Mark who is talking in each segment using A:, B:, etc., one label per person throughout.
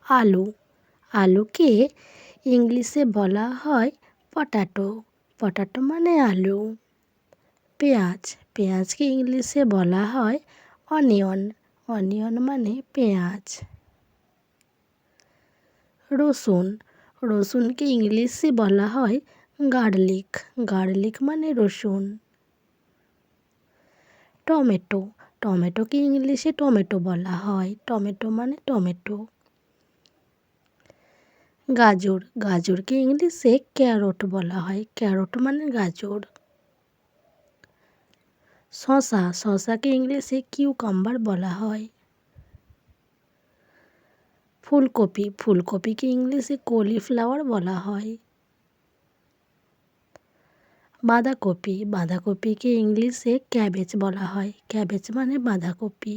A: আলু, আলুকে ইংলিশে বলা হয় পটাটো, পটাটো মানে আলু। পেঁয়াজ, পেঁয়াজকে ইংলিশে বলা হয় অনিয়ন, অনিয়ন মানে পেঁয়াজ। রসুন, রসুনকে ইংলিশে বলা হয় গার্লিক, গার্লিক মানে রসুন। টমেটো, টমেটোকে ইংলিশে টমেটো বলা হয়, টমেটো মানে টমেটো। গাজর, গাজরকে ইংলিশে ক্যারট বলা হয়, ক্যারট মানে গাজর। শসা, শসাকে ইংলিশে কিউকাম্বার বলা হয়। ফুলকপি, ফুলকপিকে ইংলিশে কলিফ্লাওয়ার বলা হয়। বাঁধাকপি, বাঁধাকপিকে ইংলিশে ক্যাবেজ বলা হয়, ক্যাবেজ মানে বাঁধাকপি।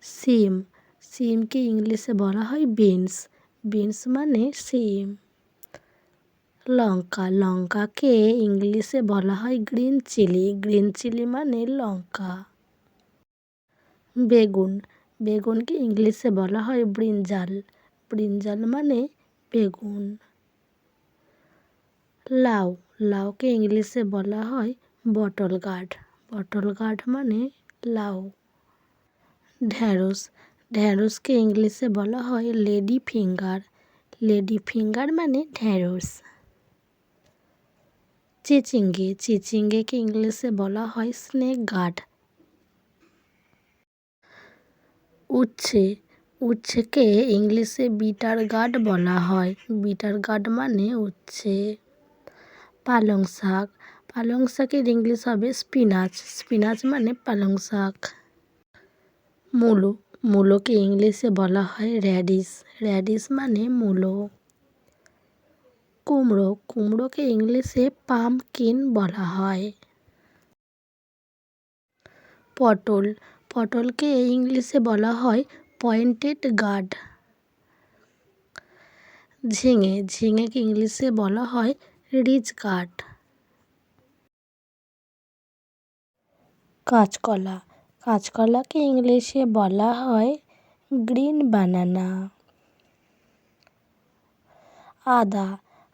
A: সিম, সিমকে ইংলিশে বলা হয় বিনস, বিনস মানে সিম। লঙ্কা, লঙ্কাকে ইংলিশে বলা হয় গ্রিন চিলি, গ্রিন চিলি মানে লঙ্কা। বেগুন, বেগুনকে ইংলিশে বলা হয় ব্রিঞ্জাল, ব্রিঞ্জাল মানে বেগুন। লাউ, লাউকে ইংলিশে বলা হয় বটল গার্ড, বটল গার্ড মানে লাউ। ঢ্যাঁড়স, ঢ্যাঁড়সকে ইংলিশে বলা হয় লেডি ফিঙ্গার, লেডি ফিঙ্গার মানে ঢ্যাঁড়স। চিচিঙ্গে, চিচিঙ্গেকে ইংলিশে বলা হয় স্নেক গার্ড। উচ্ছে, উচ্ছেকে ইংলিশে বিটার গার্ড বলা হয়, বিটার গার্ড মানে উচ্ছে। পালং শাক, পালং শাকের ইংলিশ হবে স্পিনাচ, স্পিনাচ মানে পালং শাক। মূলো, মূলোকে ইংলিশে বলা হয় র্যাডিশ, র্যাডিশ মানে মূলো। কুমড়ো, কুমড়োকে ইংলিশে পাম্পকিন বলা হয়। পটল, পটলকে ইংলিশে বলা হয় পয়েন্টেড গার্ড। ঝিঙে, ঝিঙেকে ইংলিশে বলা হয় রিচ গার্ড। কাঁচকলা, কাঁচকলাকে ইংলিশে বলা হয় গ্রিন বানানা। আদা,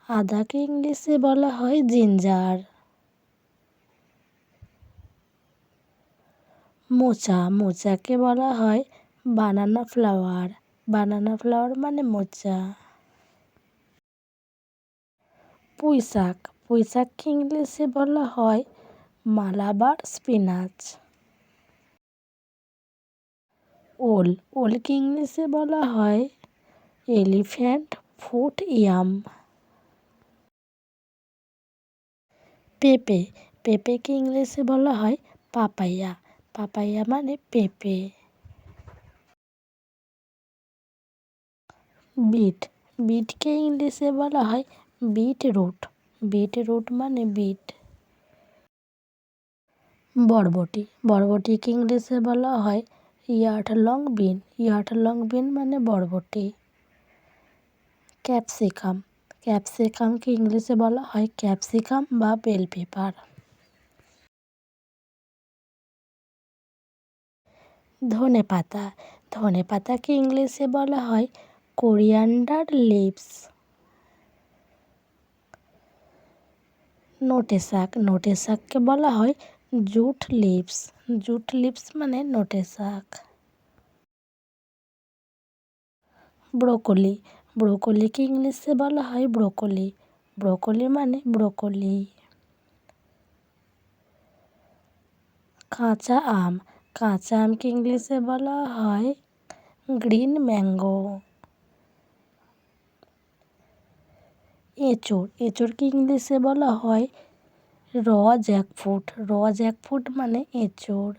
A: আদাকে ইংলিশে বলা হয় জিঞ্জার। মোচা, মোচাকে বলা হয় বানানা ফ্লাওয়ার, বানানা ফ্লাওয়ার মানে মোচা। পুঁই শাক, পুঁই শাককে ইংলিশে বলা হয় মালাবার স্পিনাচ। ওল, ওলকে ইংলিশে বলা হয় এলিফ্যান্ট ফুট ইয়াম। পেঁপে, পেঁপেকে ইংলিশে বলা হয় পাপাইয়া, পাপাইয়া মানে পেঁপে। বিট, বিটকে ইংলিশে বলা হয় বিট রুট, বিট রুট মানে বিট। বরবটি, বরবটিকে ইংলিশে বলা হয় ইয়ার্ড লং বিন, ইয়ার্ড লং বিন মানে বরবটি। ক্যাপসিকাম, ক্যাপসিকামকে ইংলিশে বলা হয় ক্যাপসিকাম বা বেল পেপার। ধনে পাতা, ধনে পাতাকে ইংলিশে বলা হয় কোরিয়ান্ডার লিভস। নোটে শাক, নোটে শাককে বলা হয় জুট লিভস, জুট লিভস মানে নোটে শাক। ব্রোকলি, ব্রোকলিকে ইংলিশে বলা হয় ব্রোকলি, ব্রোকলি মানে ব্রোকলি। কাঁচা আম, কাঁচা আমকে ইংলিশে বলা হয় গ্রিন ম্যাঙ্গো। এঁচোড়, এঁচোড়কে ইংলিশে বলা হয় র জ্যাকফ্রুট, র জ্যাকফ্রুট মানে এঁচোড়।